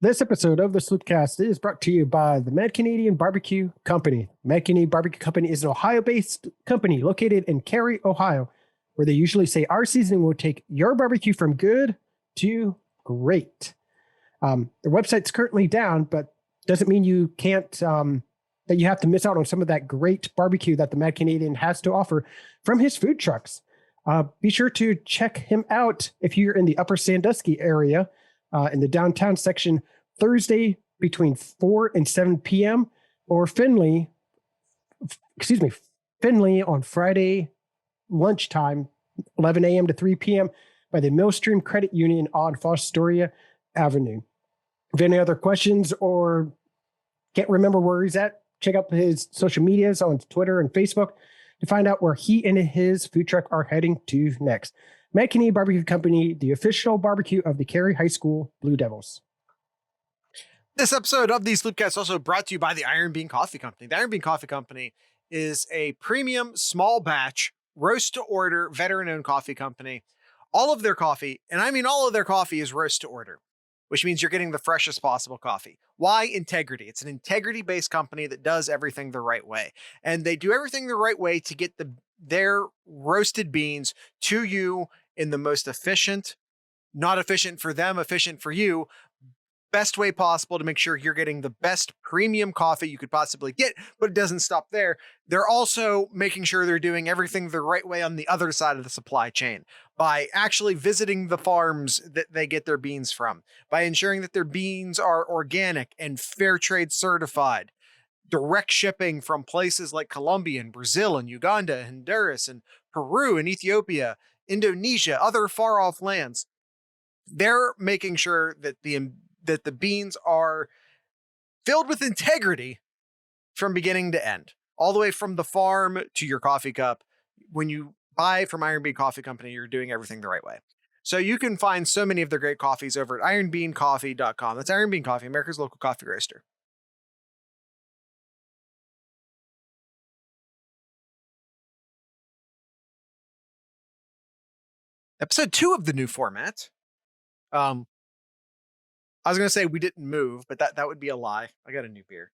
This episode of the Sloopcast is brought to you by the Mad Canadian Barbecue Company. Mad Canadian Barbecue Company is an Ohio-based company located in Cary, Ohio, where they usually say our seasoning will take your barbecue from good to great. Their website's currently down, but doesn't mean you can't, that you have to miss out on some of that great barbecue that the Mad Canadian has to offer from his food trucks. Be sure to check him out if you're in the Upper Sandusky area, in the downtown section, Thursday between 4 and 7 p.m. or Findlay on Friday lunchtime, 11 a.m. to 3 p.m. by the Millstream Credit Union on Fostoria Avenue. If any other questions or can't remember where he's at, check out his social medias on Twitter and Facebook to find out where he and his food truck are heading to next. Mad Canadian Barbecue Company, the official barbecue of the Cary High School Blue Devils. This episode of the Sloopcast is also brought to you by the Iron Bean Coffee Company. The Iron Bean Coffee Company is a premium, small batch, roast to order, veteran-owned coffee company. All of their coffee, and I mean all of their coffee, is roast to order, which means you're getting the freshest possible coffee. Why? Integrity. It's an integrity-based company that does everything the right way. And they do everything the right way to get their roasted beans to you in the most efficient, not efficient for them, efficient for you, best way possible to make sure you're getting the best premium coffee you could possibly get. But it doesn't stop there. They're also making sure they're doing everything the right way on the other side of the supply chain by actually visiting the farms that they get their beans from, by ensuring that their beans are organic and fair trade certified, direct shipping from places like Colombia and Brazil and Uganda and Honduras and Peru and Ethiopia, Indonesia, other far off lands. They're making sure that the beans are filled with integrity from beginning to end, all the way from the farm to your coffee cup. When you buy from Iron Bean Coffee Company, you're doing everything the right way. So you can find so many of their great coffees over at ironbeancoffee.com. That's Iron Bean Coffee, America's local coffee roaster. Episode 2 of the new format. I was going to say we didn't move, but that would be a lie. I got a new beer.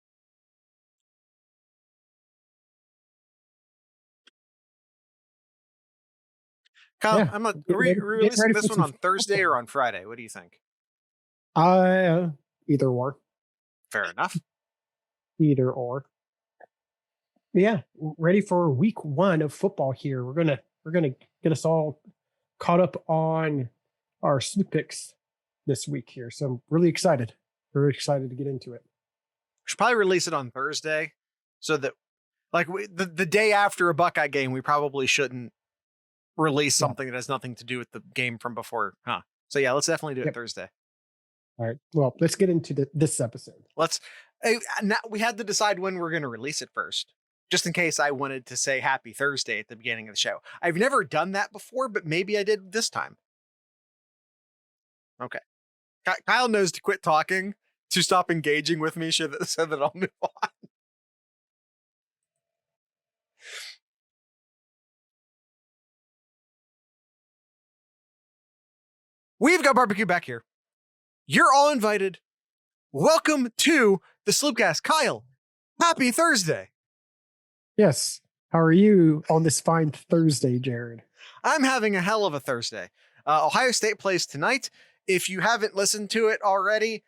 Kyle, Yeah. are we releasing this one on Thursday or on Friday? What do you think? Either or. Fair enough. Either or. Yeah, ready for week 1 of football here. We're gonna get us all caught up on our Sloop picks this week here. So I'm really excited. Very excited to get into it. We should probably release it on Thursday so that, like, the day after a Buckeye game, we probably shouldn't release something that has nothing to do with the game from before, huh? So yeah, let's definitely do it Thursday. All right. Well, let's get into this episode. Now we had to decide when we're going to release it first, just in case I wanted to say happy Thursday at the beginning of the show. I've never done that before, but maybe I did this time. Okay. Kyle knows to quit talking, to stop engaging with me so that I'll move on. We've got barbecue back here. You're all invited. Welcome to the Sloopcast. Kyle, happy Thursday. Yes. How are you on this fine Thursday, Jared? I'm having a hell of a Thursday. Ohio State plays tonight. If you haven't listened to it already,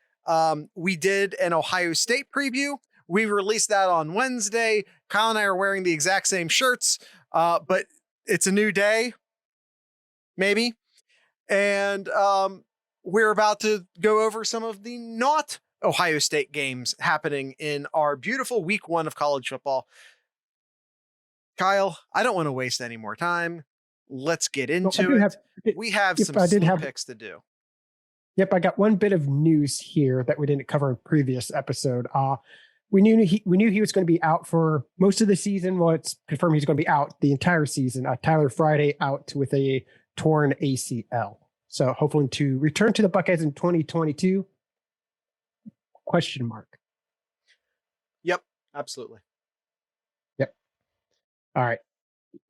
we did an Ohio State preview. We released that on Wednesday. Kyle and I are wearing the exact same shirts, but it's a new day, maybe. And we're about to go over some of the not Ohio State games happening in our beautiful week 1 of college football. Kyle, I don't want to waste any more time. Let's get into it. We have some picks to do. Yep, I got one bit of news here that we didn't cover in previous episode. We knew he was going to be out for most of the season. Well, it's confirmed he's going to be out the entire season. Tyler Friday out with a torn ACL. So hopefully to return to the Buckeyes in 2022? Question mark. Yep, absolutely. Yep. All right.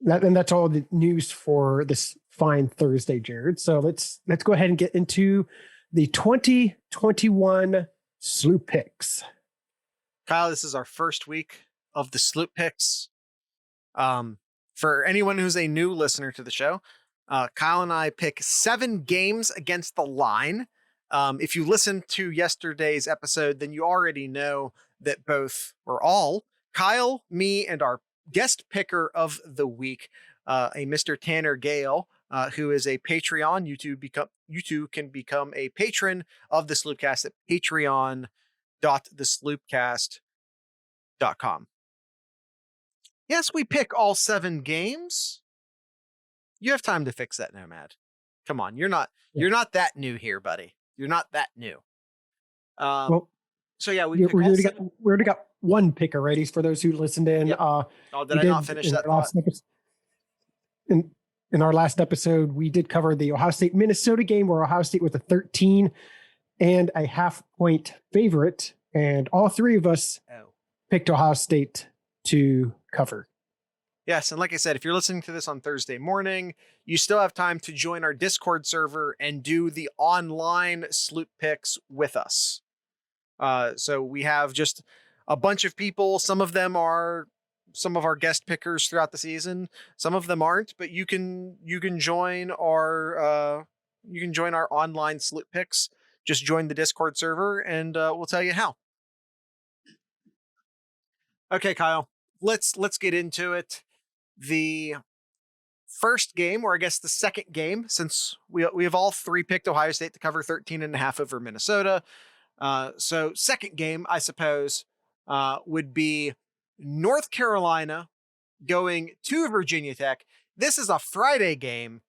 And that's all the news for this fine Thursday, Jared. So let's go ahead and get into the 2021 Sloop Picks. Kyle, this is our first week of the Sloop Picks. For anyone who's a new listener to the show, Kyle and I pick 7 games against the line. If you listened to yesterday's episode, then you already know that both or all Kyle, me, and our guest picker of the week, a Mr. Tanner Gale, who is a Patreon. You two can become a patron of the Sloopcast at patreon.thesloopcast.com. Yes, we pick all 7 games. You have time to fix that, Nomad. Come on, you're not that new here, buddy. You're not that new. So yeah, we already got one pick already for those who listened in. Yep. Did I not finish that thought? In our last episode, we did cover the Ohio State Minnesota game where Ohio State was a 13.5 point favorite, and all 3 of us picked Ohio State to cover. Yes, and like I said, if you're listening to this on Thursday morning, you still have time to join our Discord server and do the online Sloop Picks with us. So we have just a bunch of people. Some of them are some of our guest pickers throughout the season. Some of them aren't, but you can join our online Sloop Picks. Just join the Discord server, and we'll tell you how. Okay, Kyle, let's get into it. The first game, or I guess the second game, since we have all 3 picked Ohio State to cover 13.5 over Minnesota. So second game, I suppose, would be North Carolina going to Virginia Tech. This is a Friday game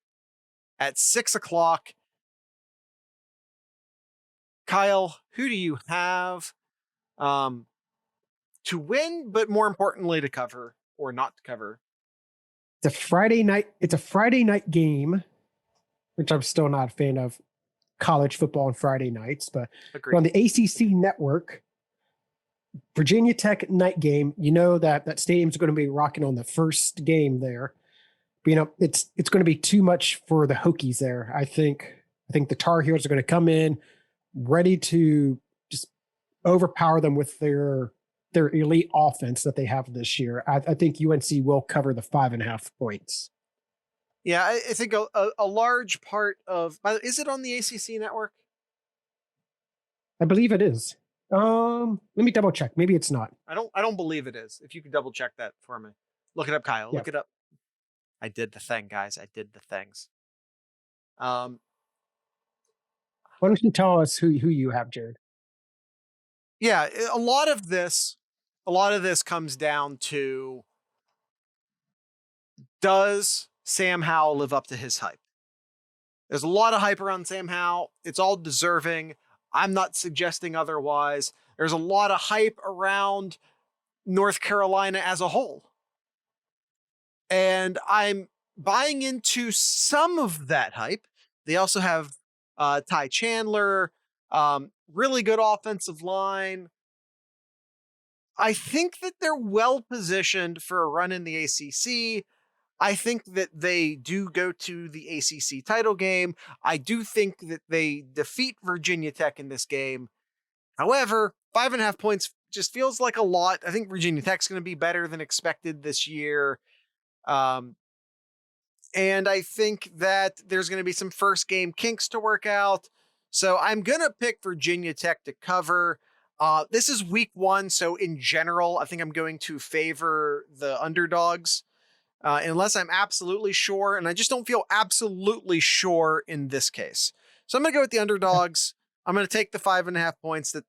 at 6:00. Kyle, who do you have to win, but more importantly to cover or not to cover? It's a Friday night game, which I'm still not a fan of college football on Friday nights, but on the ACC network, Virginia Tech night game, you know that stadium's going to be rocking on the first game there. But, it's going to be too much for the Hokies there. I think the Tar Heels are going to come in ready to just overpower them with their elite offense that they have this year. I think UNC will cover the 5.5 points. Yeah, I think a large part of, is it on the ACC network? I believe it is. Let me double check. Maybe it's not. I don't believe it is. If you could double check that for me. Look it up, Kyle. Look it up. I did the thing, guys. I did the things. Why don't you tell us who you have, Jared? Yeah, a lot of this comes down to, does Sam Howell live up to his hype? There's a lot of hype around Sam Howell. It's all deserving. I'm not suggesting otherwise. There's a lot of hype around North Carolina as a whole. And I'm buying into some of that hype. They also have Ty Chandler, really good offensive line. I think that they're well positioned for a run in the ACC. I think that they do go to the ACC title game. I do think that they defeat Virginia Tech in this game. However, 5.5 points just feels like a lot. I think Virginia Tech's going to be better than expected this year. And I think that there's going to be some first game kinks to work out. So I'm going to pick Virginia Tech to cover. This is week 1. So in general, I think I'm going to favor the underdogs. Unless I'm absolutely sure, and I just don't feel absolutely sure in this case. So I'm going to go with the underdogs. I'm going to take the 5.5 points that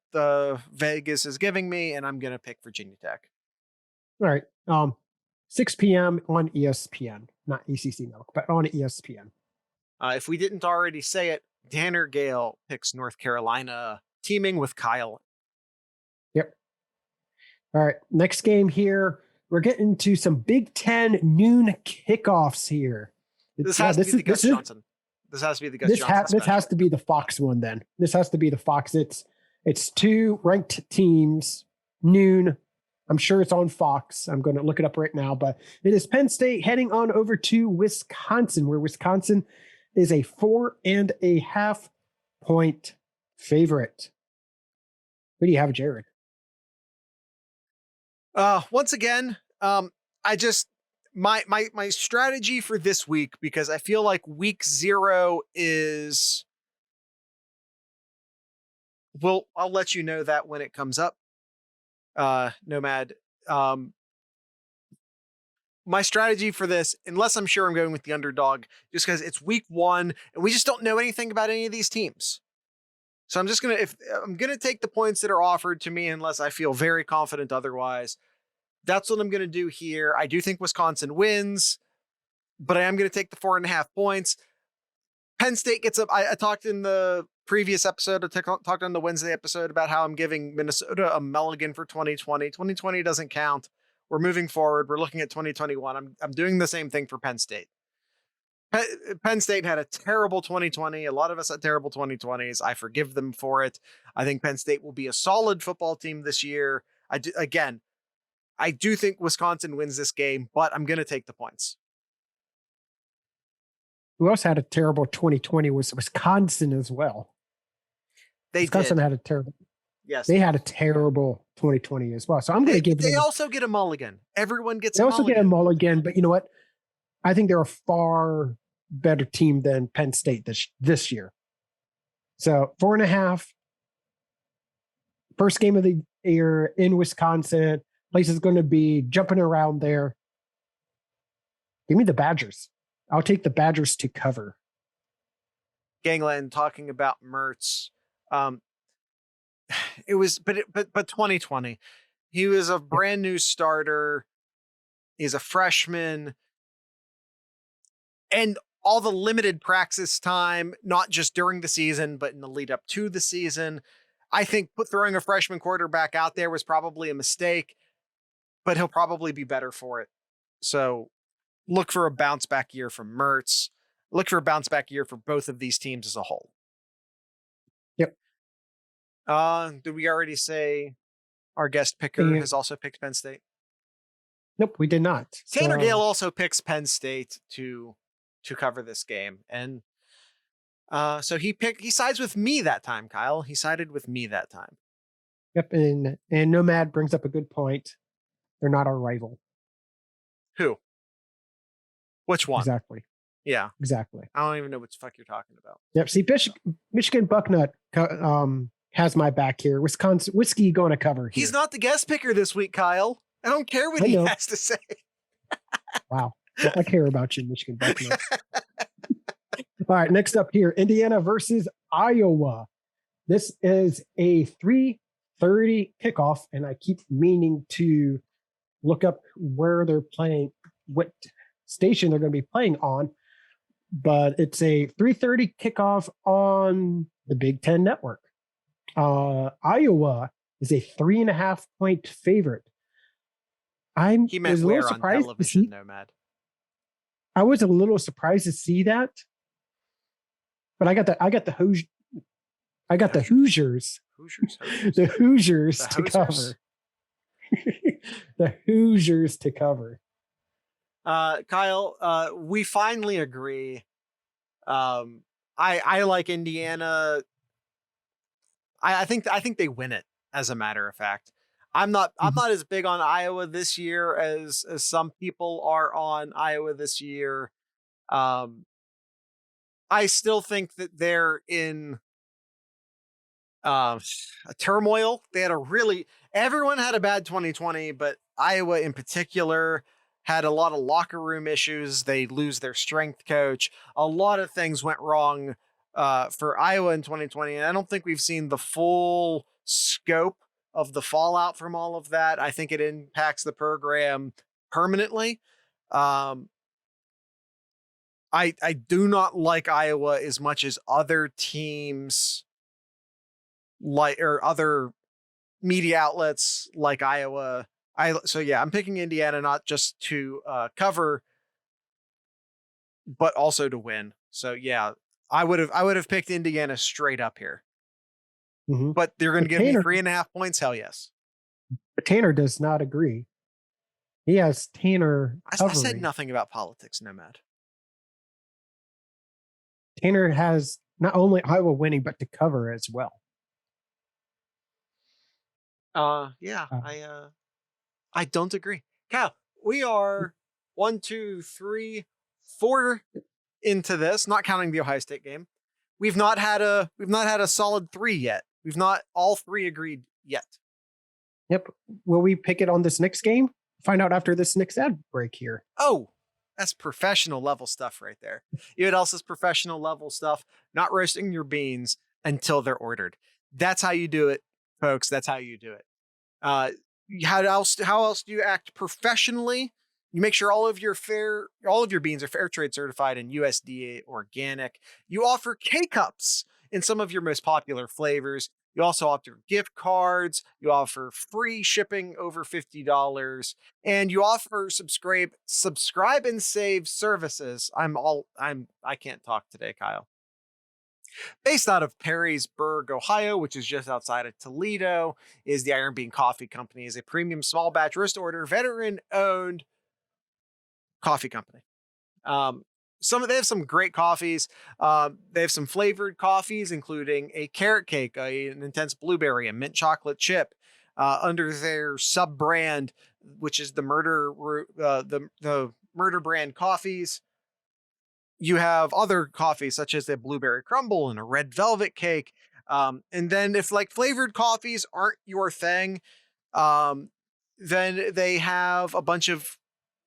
Vegas is giving me, and I'm going to pick Virginia Tech. All right. 6 p.m. on ESPN, not ACC Network, but on ESPN. If we didn't already say it, Tanner Gale picks North Carolina, teaming with Kyle. Yep. All right. Next game here. We're getting to some Big Ten noon kickoffs here. This has to be the Gus Johnson. This has to be the Gus Johnson. This has to be the Fox one then. This has to be the Fox. It's 2 ranked teams, noon. I'm sure it's on Fox. I'm going to look it up right now, but it is Penn State heading on over to Wisconsin, where Wisconsin is a 4.5 point favorite. Who do you have, Jared? Once again, I just my strategy for this week, because I feel like week 0 is, well, I'll let you know that when it comes up. Nomad. My strategy for this, unless I'm sure I'm going with the underdog, just because it's week 1 and we just don't know anything about any of these teams. So I'm just if I'm gonna take the points that are offered to me, unless I feel very confident otherwise. That's what I'm gonna do here. I do think Wisconsin wins, but I am gonna take the 4.5 points. Penn State gets up. I talked in the previous episode, I talked on the Wednesday episode about how I'm giving Minnesota a mulligan for 2020. 2020 doesn't count. We're moving forward. We're looking at 2021. I'm doing the same thing for Penn State. Penn State had a terrible 2020. A lot of us had terrible 2020s. I forgive them for it. I think Penn State will be a solid football team this year. I do think Wisconsin wins this game, but I'm going to take the points. Who else had a terrible 2020 was Wisconsin as well. Wisconsin had a terrible. Yes, they had a terrible 2020 as well. So I'm going to give them. They also get a mulligan. Everyone gets. They also get a mulligan, but you know what? I think they're a far better team than Penn State this year. So 4.5. First game of the year in Wisconsin. Place is going to be jumping around there. Give me the Badgers. I'll take the Badgers to cover. Gangland talking about Mertz. It was, but 2020, he was a brand new starter. He's a freshman, and all the limited practice time, not just during the season, but in the lead up to the season. I think throwing a freshman quarterback out there was probably a mistake, but he'll probably be better for it. So look for a bounce back year from Mertz. Look for a bounce back year for both of these teams as a whole. Yep. Did we already say our guest picker has also picked Penn State? Nope, we did not. Tanner Gale also picks Penn State to cover this game. And so he sides with me that time, Kyle. He sided with me that time. Yep, and Nomad brings up a good point. They're not our rival. Who? Which one? Exactly. Yeah. Exactly. I don't even know what the fuck you're talking about. Yep. See, Michigan Bucknut has my back here. Wisconsin Whiskey going to cover here. He's not the guest picker this week, Kyle. I don't care what he has to say. Wow. Well, I care about you, Michigan Bucknut. All right. Next up here, Indiana versus Iowa. This is a 3:30 kickoff, and I keep meaning to look up where they're playing, what station they're going to be playing on, but it's a 3:30 kickoff on the Big Ten Network. Iowa is a 3.5 point favorite. He meant where on television, Nomad. I was a little surprised to see that, but I got the Hoosiers. The Hoosiers to cover. The Hoosiers to cover. Kyle, we finally agree. I like Indiana. I think they win it, as a matter of fact. I'm not as big on Iowa this year as some people are on Iowa this year. I still think that they're in a turmoil. Everyone had a bad 2020, but Iowa in particular had a lot of locker room issues. They lose their strength coach. A lot of things went wrong for Iowa in 2020. And I don't think we've seen the full scope of the fallout from all of that. I think it impacts the program permanently. I do not like Iowa as much as other teams or other media outlets like Iowa. I'm picking Indiana not just to cover, but also to win. So yeah, I would have picked Indiana straight up here. Mm-hmm. But they're going to give me 3.5 points. Hell yes. But Tanner does not agree. He has Tanner. I said nothing about politics, Nomad. Tanner has not only Iowa winning, but to cover as well. Yeah, Uh, I don't agree. Kyle, we are 1, 2, 3, 4 into this, not counting the Ohio State game. We've not had a solid 3 yet. We've not all 3 agreed yet. yep. Will we pick it on this next game? Find out after this next ad break here. Oh, that's professional level stuff right there. You know what else is professional level stuff? Not roasting your beans until they're ordered. That's how you do it, folks. That's how you do it. Uh, how else do you act professionally? You make sure all of your beans are fair trade certified and USDA organic. You offer K-cups in some of your most popular flavors. You also offer gift cards. You offer free shipping over $50, and you offer subscribe and save services. I can't talk today, Kyle. Based out of Perrysburg, Ohio, which is just outside of Toledo, is the Iron Bean Coffee Company. Is a premium small batch roast order, veteran owned coffee company. They have some great coffees. They have some flavored coffees, including a carrot cake, an intense blueberry, a mint chocolate chip, under their sub brand, which is the the Murder brand coffees. You have other coffees such as a blueberry crumble and a red velvet cake. And then if like flavored coffees aren't your thing, um, then they have a bunch of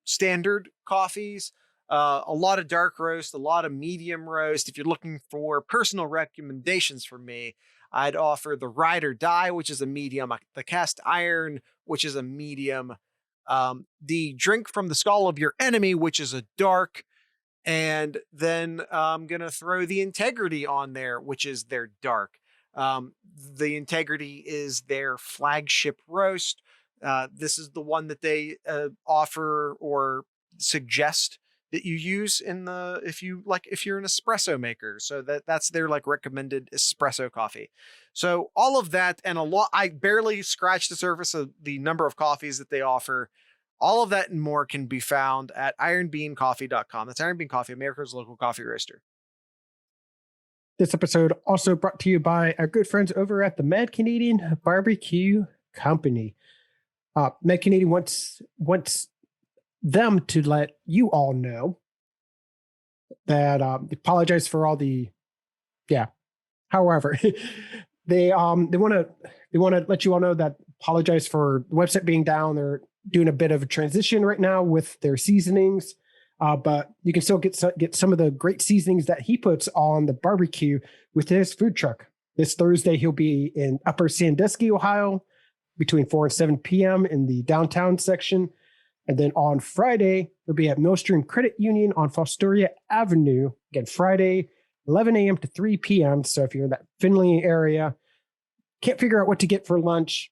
standard coffees, a lot of dark roast, a lot of medium roast. If you're looking for personal recommendations from me, I'd offer the Ride or Die, which is a medium, the Cast Iron, which is a medium, the Drink from the Skull of Your Enemy, which is a dark, and then I'm gonna throw the Integrity on there, which is their dark. The Integrity is their flagship roast. This is the one that they offer or suggest that you use if you're an espresso maker. So that's their like recommended espresso coffee. So all of that and a lot. I barely scratched the surface of the number of coffees that they offer. All of that and more can be found at ironbeancoffee.com. That's Iron Bean Coffee, America's local coffee roaster. This episode also brought to you by our good friends over at the Mad Canadian Barbecue Company. Mad Canadian wants them to let you all know that they apologize for all the However, they want to let you all know that apologize for the website being down. They're doing a bit of a transition right now with their seasonings, but you can still get some of the great seasonings that he puts on the barbecue with his food truck. This Thursday, he'll be in Upper Sandusky, Ohio, between 4 and 7 p.m. in the downtown section. And then on Friday, he'll be at Millstream Credit Union on Fostoria Avenue. Again, Friday, 11 a.m. to 3 p.m. So if you're in that Findlay area, can't figure out what to get for lunch,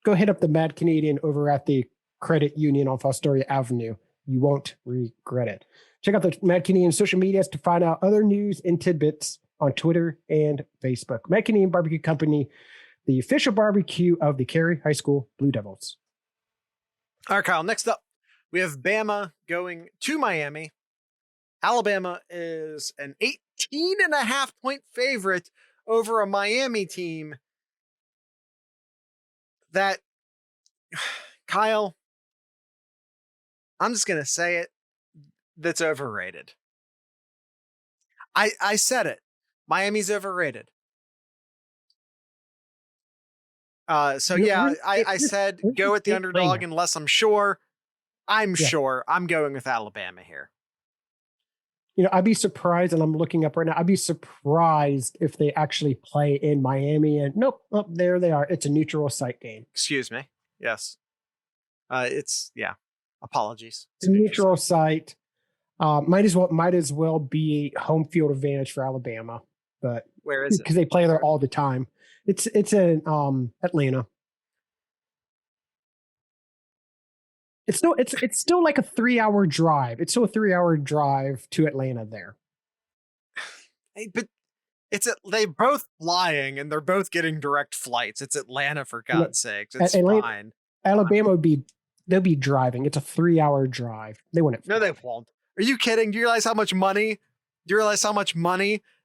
go hit up the Mad Canadian over at the Credit Union on Fostoria Avenue. You won't regret it. Check out the Mad Canadian social medias to find out other news and tidbits on Twitter and Facebook. Mad Canadian Barbecue Company, the official barbecue of the Cary High School Blue Devils. All right, Kyle, next up, we have Bama going to Miami. Alabama is an 18.5-point favorite over a Miami team that, Kyle, I'm just going to say it, that's overrated. I said it. Miami's overrated. I said go with the underdog unless I'm sure. I'm sure. I'm going with Alabama here. I'd be surprised, and I'm looking up right now, I'd be surprised if they actually play in Miami. And nope, there they are. It's a neutral site game. Excuse me. Yes. Apologies. It's a neutral site. Might as well be home field advantage for Alabama. But where is it? Because they play there all the time. It's in Atlanta. It's still like a 3-hour drive. It's still a 3-hour drive to Atlanta there. Hey, but they both flying and they're both getting direct flights. It's Atlanta, for God's sakes. It's fine. Alabama they'll be driving. It's a 3-hour drive. They wouldn't. No, they won't. Are you kidding? Do you realize how much money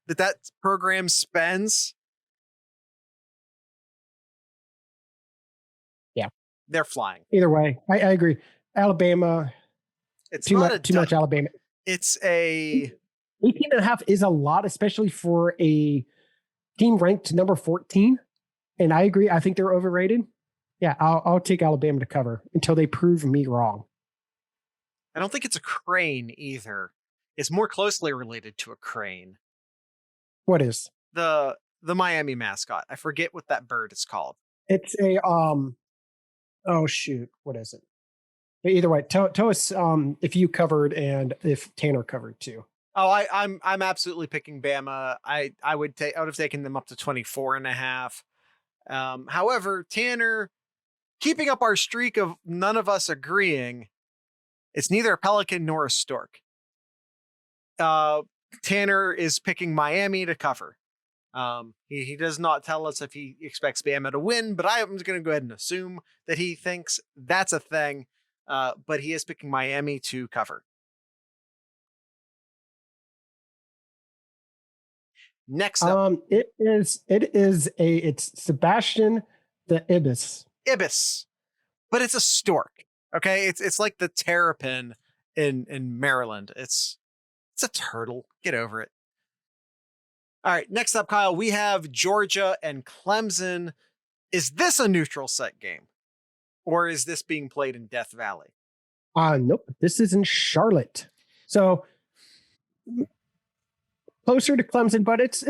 that program spends? They're flying. Either way, I agree. Alabama, It's too not much, too much Alabama. It's a 18.5 is a lot, especially for a team ranked number 14. And I agree. I think they're overrated. Yeah, I'll take Alabama to cover until they prove me wrong. I don't think it's a crane either. It's more closely related to a crane. What is? The Miami mascot. I forget what that bird is called. It's a oh shoot, what is it? But either way, tell us if you covered and if Tanner covered too. Oh, I'm absolutely picking Bama. I would have taken them up to 24.5. However, Tanner, keeping up our streak of none of us agreeing, it's neither a pelican nor a stork. Tanner is picking Miami to cover. He does not tell us if he expects Bama to win, but I am going to go ahead and assume that he thinks that's a thing. But he is picking Miami to cover. Next up, it's Sebastian the Ibis. Ibis, but it's a stork. Okay, it's like the terrapin in Maryland. It's a turtle. Get over it. All right, next up, Kyle, we have Georgia and Clemson. Is this a neutral site game, or is this being played in Death Valley? Nope. This is in Charlotte, so closer to Clemson, but it's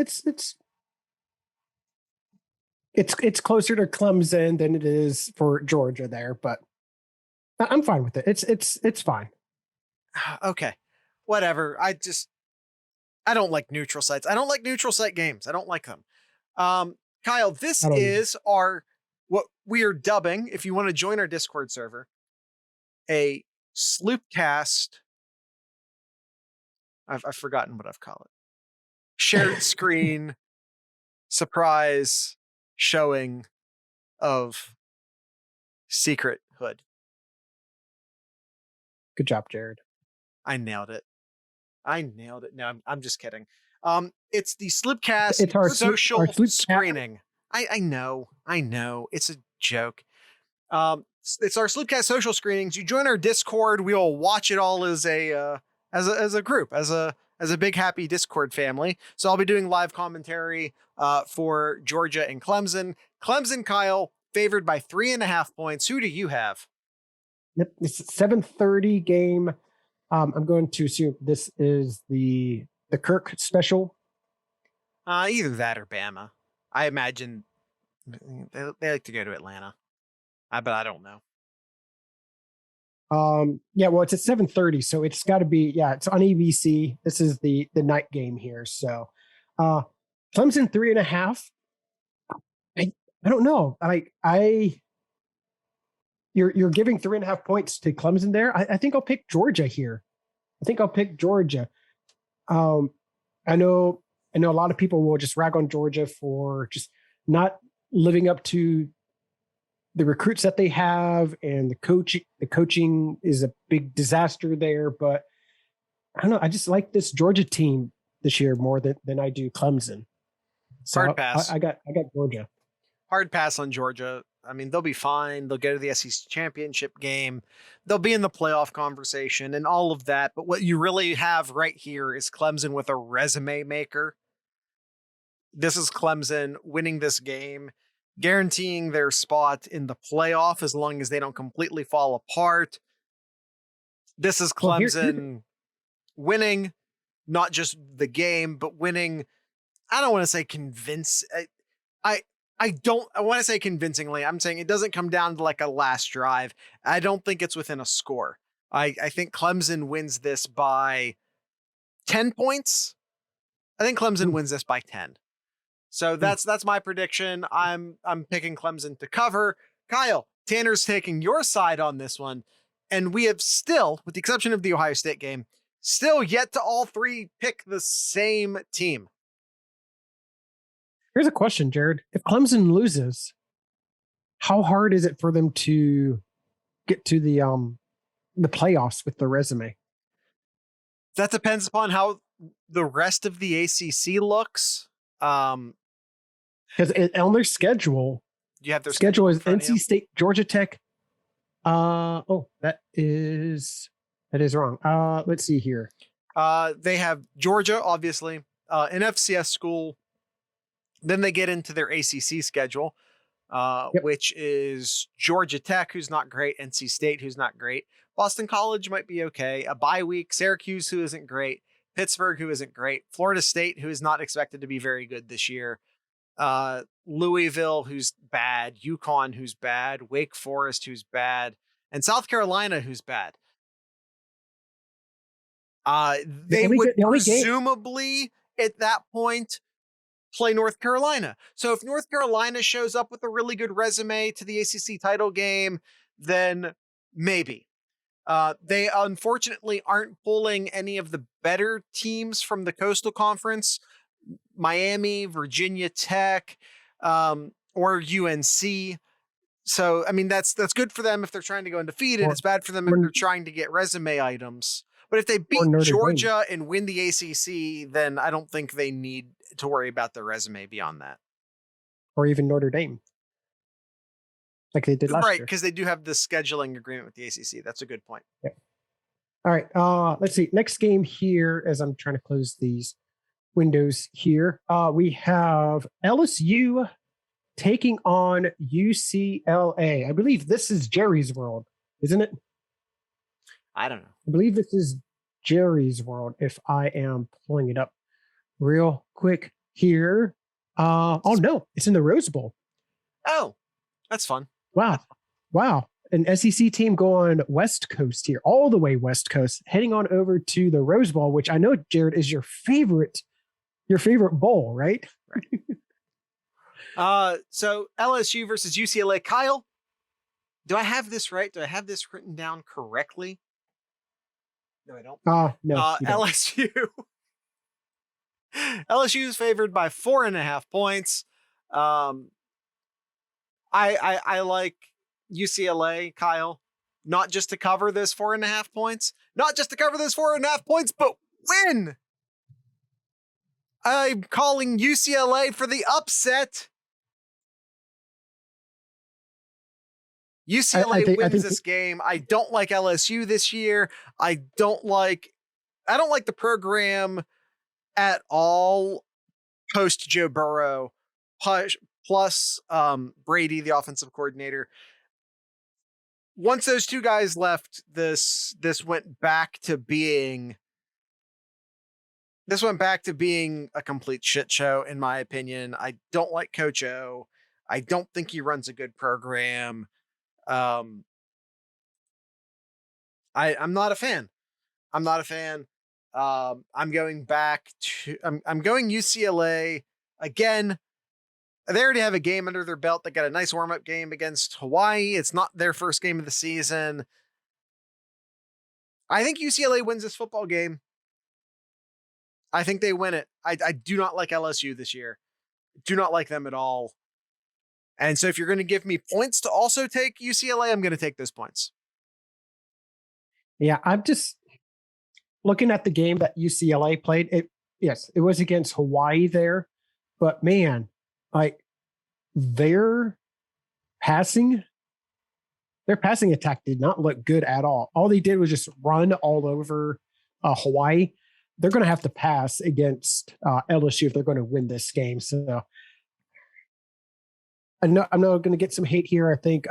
closer to Clemson than it is for Georgia there. But I'm fine with it. It's fine. Okay, whatever. I don't like neutral sites. I don't like neutral site games. I don't like them. Kyle, this is what we are dubbing, if you want to join our Discord server, a Sloopcast. I've forgotten what I've called it. Shared screen surprise showing of Secret Hood. Good job, Jared. I nailed it. No, I'm just kidding. It's the Sloopcast it's our social screening. I know. It's a joke. It's our Sloopcast social screenings. You join our Discord. We will watch it all as a group, as a big happy Discord family. So I'll be doing live commentary for Georgia and Clemson. Clemson, Kyle, favored by 3.5 points. Who do you have? Yep, it's a 7:30 game. I'm going to assume this is the Kirk special. Either that or Bama. I imagine they like to go to Atlanta. But I don't know. Yeah, well, it's at 7:30, so it's got to be, it's on ABC. This is the night game here. So, Clemson 3.5. I don't know. You're giving 3.5 points to Clemson there. I think I'll pick Georgia here. I know a lot of people will just rag on Georgia for just not living up to the recruits that they have, and the coaching is a big disaster there. But I don't know. I just like this Georgia team this year more than I do Clemson. So hard pass. I got Georgia. Hard pass on Georgia. I mean, they'll be fine. They'll go to the SEC championship game. They'll be in the playoff conversation and all of that. But what you really have right here is Clemson with a resume maker. This is Clemson winning this game, guaranteeing their spot in the playoff as long as they don't completely fall apart. This is Clemson winning, not just the game, but winning. I don't want to say convince. I want to say convincingly. I'm saying it doesn't come down to like a last drive. I don't think it's within a score. I think Clemson wins this by 10 points. I think Clemson wins this by 10. So that's my prediction. I'm picking Clemson to cover. Kyle, Tanner's taking your side on this one. And we have still, with the exception of the Ohio State game, still yet to all three pick the same team. Here's a question, Jared. If Clemson loses, how hard is it for them to get to the playoffs with their resume? That depends upon how the rest of the ACC looks. Because on their schedule, you have their schedule is NC State, Georgia Tech, That is wrong. Let's see here. They have Georgia, obviously, an FCS school. Then they get into their ACC schedule, Yep. which is Georgia Tech, who's not great, NC State, who's not great, Boston College might be okay, a bye week, Syracuse, who isn't great, Pittsburgh, who isn't great, Florida State, who is not expected to be very good this year, Louisville, who's bad, UConn, who's bad, Wake Forest, who's bad, and South Carolina, who's bad. They would presumably at that point play North Carolina. So if North Carolina shows up with a really good resume to the ACC title game, then maybe. They unfortunately aren't pulling any of the better teams from the Coastal Conference, Miami, Virginia Tech, or UNC. So, I mean, that's good for them if they're trying to go undefeated. It's bad for them if they're trying to get resume items. But if they beat Georgia and win the ACC, then I don't think they need to worry about their resume beyond that. Or even Notre Dame. Like they did last year. Right, because they do have the scheduling agreement with the ACC. That's a good point. Yeah. All right. Let's see. Next game here, as I'm trying to close these windows here, we have LSU taking on UCLA. I believe this is Jerry's World, isn't it? I don't know. I believe this is Jerry's World, if I am pulling it up real quick here. Oh, no, it's in the Rose Bowl. Oh, that's fun. Wow. An SEC team going West Coast here, all the way West Coast, heading on over to the Rose Bowl, which I know, Jared, is your favorite bowl, right? So LSU versus UCLA. Kyle, do I have this right? Do I have this written down correctly? No, I don't. No. LSU. LSU is favored by 4.5 points. I like UCLA, Kyle, not just to cover this 4.5 points, but win. I'm calling UCLA for the upset. UCLA wins this game. I don't like LSU this year. I don't like the program at all post Joe Burrow plus Brady, the offensive coordinator. Once those two guys left, this went back to being a complete shit show, in my opinion. I don't like Coach O. I don't think he runs a good program. I'm not a fan. I'm going UCLA again. They already have a game under their belt. They got a nice warm-up game against Hawaii. It's not their first game of the season. I think UCLA wins this football game. I think they win it. I do not like LSU this year. Do not like them at all. And so if you're going to give me points to also take UCLA, I'm going to take those points. Yeah, I'm just looking at the game that UCLA played. It was against Hawaii there, but man, like their passing attack did not look good at all. All they did was just run all over Hawaii. They're going to have to pass against LSU if they're going to win this game. So I'm not going to get some hate here. I think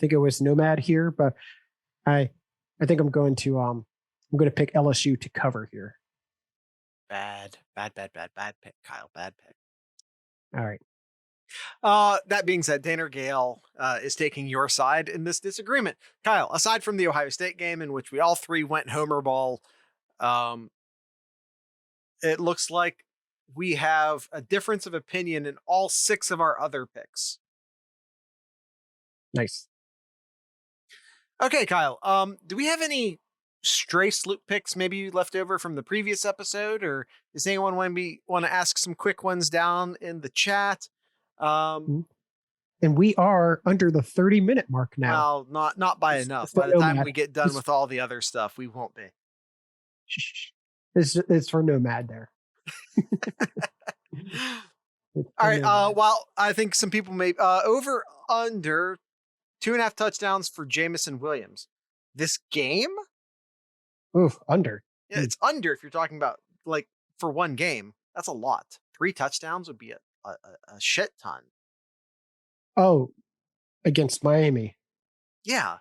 it was Nomad here, but I think I'm going to pick LSU to cover here. Bad pick, Kyle. Bad pick. All right. That being said, Tanner Gale is taking your side in this disagreement. Kyle, aside from the Ohio State game in which we all three went homer ball, it looks like we have a difference of opinion in all 6 of our other picks. Nice. Okay, Kyle. Do we have any stray sloop picks maybe left over from the previous episode, or does anyone want to ask some quick ones down in the chat? And we are under the 30-minute mark now. Well, not by enough. By the time we get done with all the other stuff, we won't be. It's for Nomad there. All right. Well, I think some people may over under 2.5 touchdowns for Jamison Williams. This game? Oof, under. Yeah, it's under if you're talking about like for one game. That's a lot. 3 touchdowns would be a shit ton. Oh, against Miami. Yeah.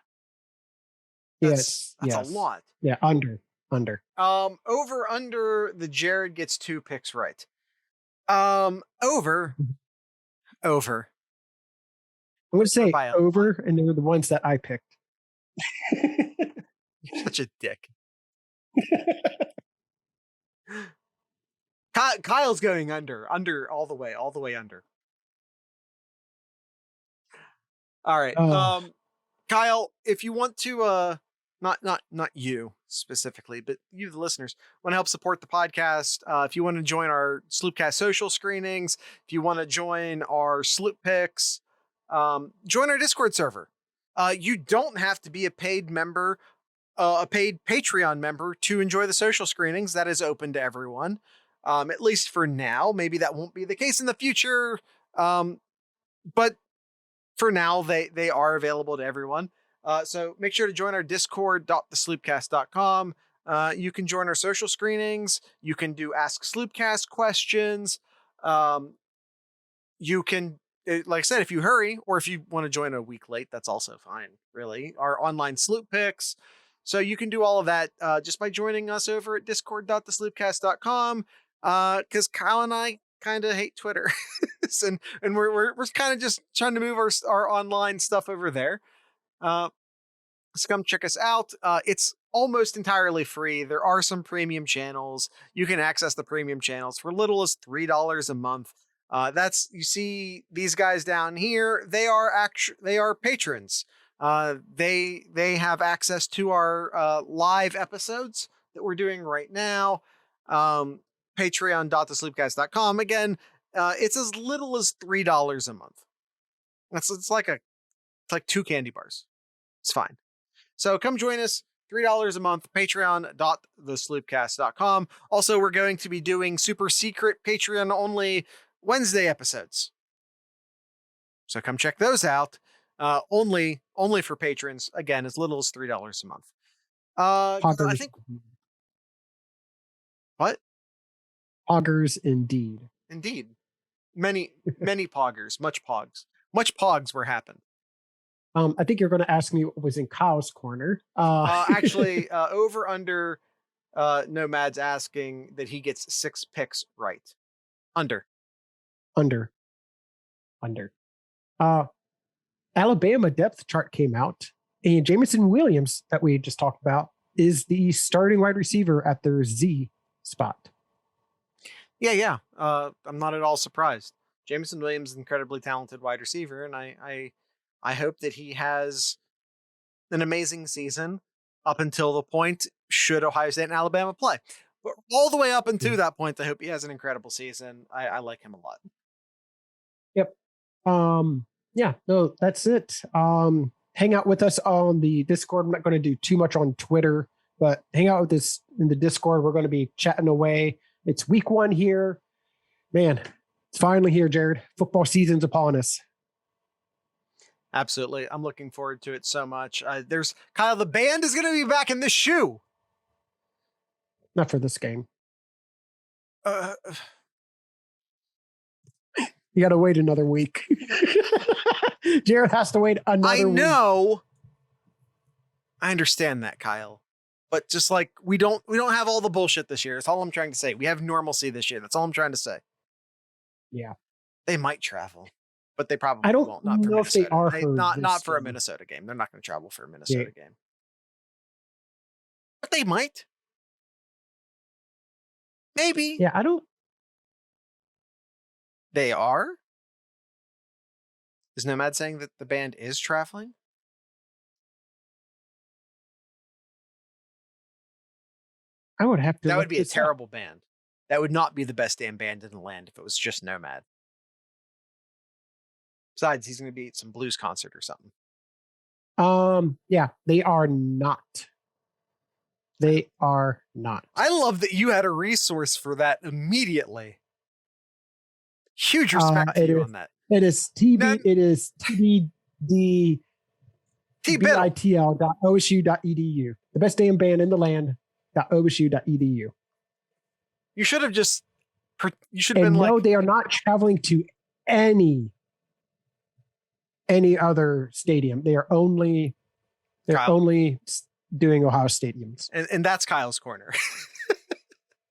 That's a lot. Yeah, under. Over under the Jared gets 2 picks right. Over. I'm going to say over, and they were the ones that I picked. You're such a dick. Kyle's going under all the way under. All right. Kyle, if you want to, not you specifically, but you, the listeners, want to help support the podcast. If you want to join our Sloopcast social screenings, if you want to join our Sloop picks, join our Discord server. You don't have to be a paid member, a paid Patreon member to enjoy the social screenings. That is open to everyone. At least for now. Maybe that won't be the case in the future. But for now, they are available to everyone. So make sure to join our discord.thesloopcast.com. You can join our social screenings. You can do Ask Sloopcast questions. You can, like I said, if you hurry, or if you want to join a week late, that's also fine, really. Our online Sloop picks. So you can do all of that just by joining us over at discord.thesloopcast.com. Because Kyle and I kind of hate Twitter. and we're kind of just trying to move our online stuff over there. So come check us out. It's almost entirely free. There are some premium channels. You can access the premium channels for little as $3 a month. You see these guys down here. They are patrons. They have access to our live episodes that we're doing right now. Patreon.thesloopcast.com. Again, it's as little as $3 a month. It's like 2 candy bars. It's fine. So come join us. $3 a month. Patreon.thesloopcast.com. Also, we're going to be doing super secret Patreon only Wednesday episodes. So come check those out. Only for patrons. Again, as little as $3 a month. I think. What? Poggers, indeed. Many poggers, much pogs were happened. I think you're going to ask me what was in Kyle's corner. Actually, over under, Nomad's asking that he gets 6 picks right. Under. Alabama depth chart came out, and Jamison Williams, that we just talked about, is the starting wide receiver at their Z spot. Yeah. I'm not at all surprised. Jamison Williams is an incredibly talented wide receiver, and I hope that he has an amazing season up until the point should Ohio State and Alabama play. But all the way up until that point, I hope he has an incredible season. I like him a lot. Yep. Yeah, no, that's it. Hang out with us on the Discord. I'm not going to do too much on Twitter, but hang out with us in the Discord. We're going to be chatting away. It's week 1 here. Man, it's finally here, Jared. Football season's upon us. Absolutely. I'm looking forward to it so much. There's Kyle, the band is going to be back in the shoe. Not for this game. You got to wait another week. Jared has to wait another week. I know. I understand that, Kyle. But just like we don't have all the bullshit this year. That's all I'm trying to say. We have normalcy this year. That's all I'm trying to say. Yeah. They might travel, but they probably won't. Not for know Minnesota. If they are not for a Minnesota game. They're not going to travel for a Minnesota game. But they might. Maybe. Yeah, I don't. They are? Is Nomad saying that the band is traveling? I would have to. That would be a terrible band. That would not be the best damn band in the land if it was just Nomad. Besides, he's going to be at some blues concert or something. Yeah, they are not. They are not. I love that you had a resource for that immediately. Huge respect to you on that. It is TBD T-Biddle. bitl.osu.edu. The best damn band in the land.osu.edu. You should have just. You should And have been no, like. they are not traveling to any other stadium. They're only Kyle. doing Ohio stadiums. And that's Kyle's corner.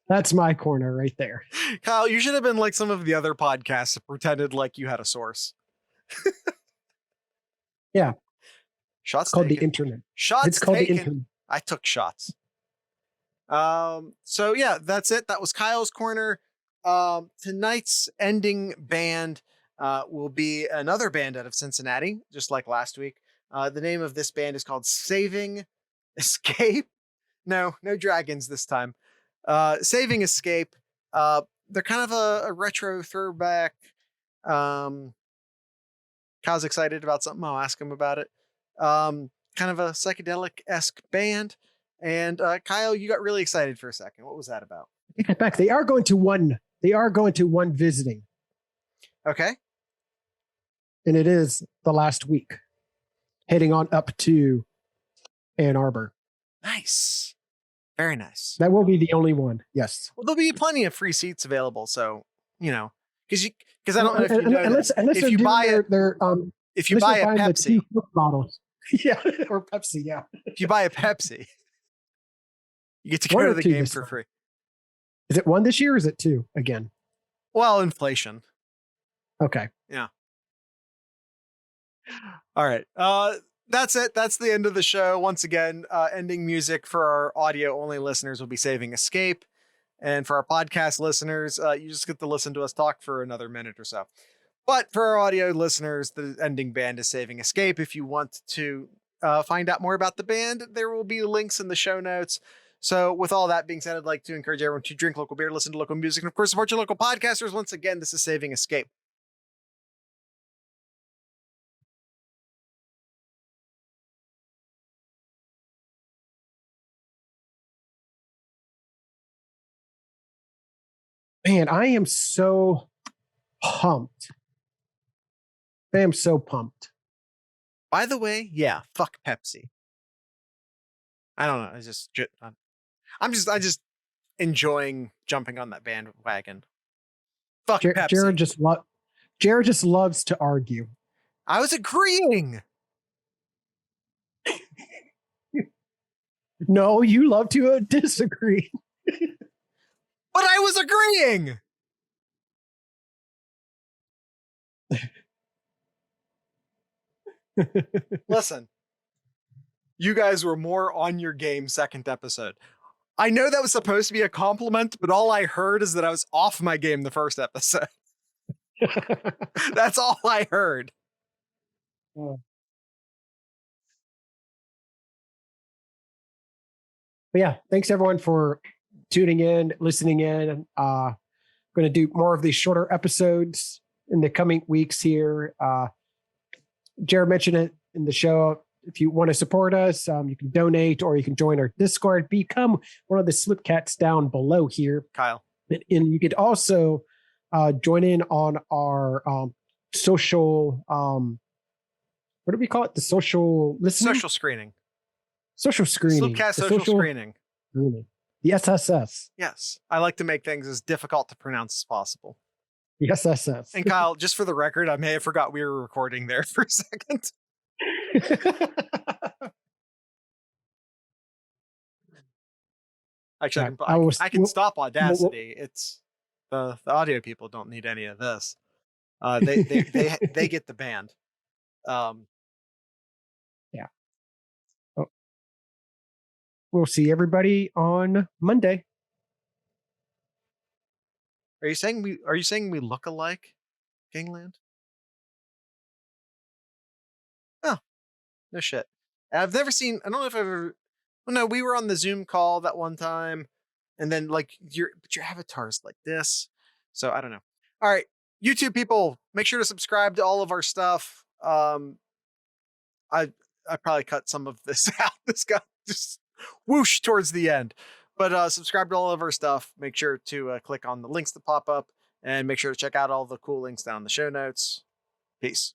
That's my corner right there. Kyle, you should have been like some of the other podcasts that pretended like you had a source. Yeah. Shots It's called taken. the internet. Shots It's called taken. the internet. I took shots. So yeah, that's it. That was Kyle's corner. Tonight's ending band will be another band out of Cincinnati, just like last week. The name of this band is called Saving Escape. No dragons this time. Saving Escape. They're kind of a retro throwback. Kyle's excited about something. I'll ask him about it. Kind of a psychedelic-esque band. And Kyle, you got really excited for a second. What was that about? Take it back. They are going to one visiting. Okay. And it is the last week. Heading on up to Ann Arbor. Nice. Very nice. That will be the only one. Yes. Well, there'll be plenty of free seats available. So, because I don't know if you know unless if you buy if you buy a Pepsi bottles. Yeah. Or Pepsi. Yeah. If you buy a Pepsi, you get to go to the game for free. Is it one this year or is it two again? Well, inflation. Okay. Yeah. All right. That's it. That's the end of the show. Once again, ending music for our audio only listeners will be Saving Escape. And for our podcast listeners, you just get to listen to us talk for another minute or so. But for our audio listeners, the ending band is Saving Escape. If you want to find out more about the band, there will be links in the show notes. So with all that being said, I'd like to encourage everyone to drink local beer, listen to local music, and of course, support your local podcasters. Once again, this is Saving Escape. Man, I am so pumped. I am so pumped. By the way, yeah, fuck Pepsi. I don't know. I'm just enjoying jumping on that bandwagon. Fuck Pepsi. Jared just loves to argue. I was agreeing. No, you love to disagree. But I was agreeing. Listen, you guys were more on your game second episode. I know that was supposed to be a compliment, but all I heard is that I was off my game the first episode. That's all I heard. But yeah, thanks everyone for tuning in, listening in. Going to do more of these shorter episodes in the coming weeks here. Jared mentioned it in the show. If you want to support us, you can donate or you can join our Discord, become one of the Slipcats down below here. Kyle. And you could also join in on our social, what do we call it? The social listening? Social screening. Social screening. Slipcast social screening. The SSS. Yes. I like to make things as difficult to pronounce as possible. The SSS. And Kyle, just for the record, I may have forgot we were recording there for a second. Actually, I can stop Audacity. It's the audio people don't need any of this. They get the band. Yeah. Oh. We'll see everybody on Monday. Are you saying we look alike, Gangland? Oh, no shit. I've never seen. I don't know if I've ever. Well, no, we were on the Zoom call that one time, and then like your avatar's like this. So I don't know. All right, YouTube people, make sure to subscribe to all of our stuff. I probably cut some of this out. This got just whoosh towards the end. But subscribe to all of our stuff. Make sure to click on the links that pop up, and make sure to check out all the cool links down in the show notes. Peace.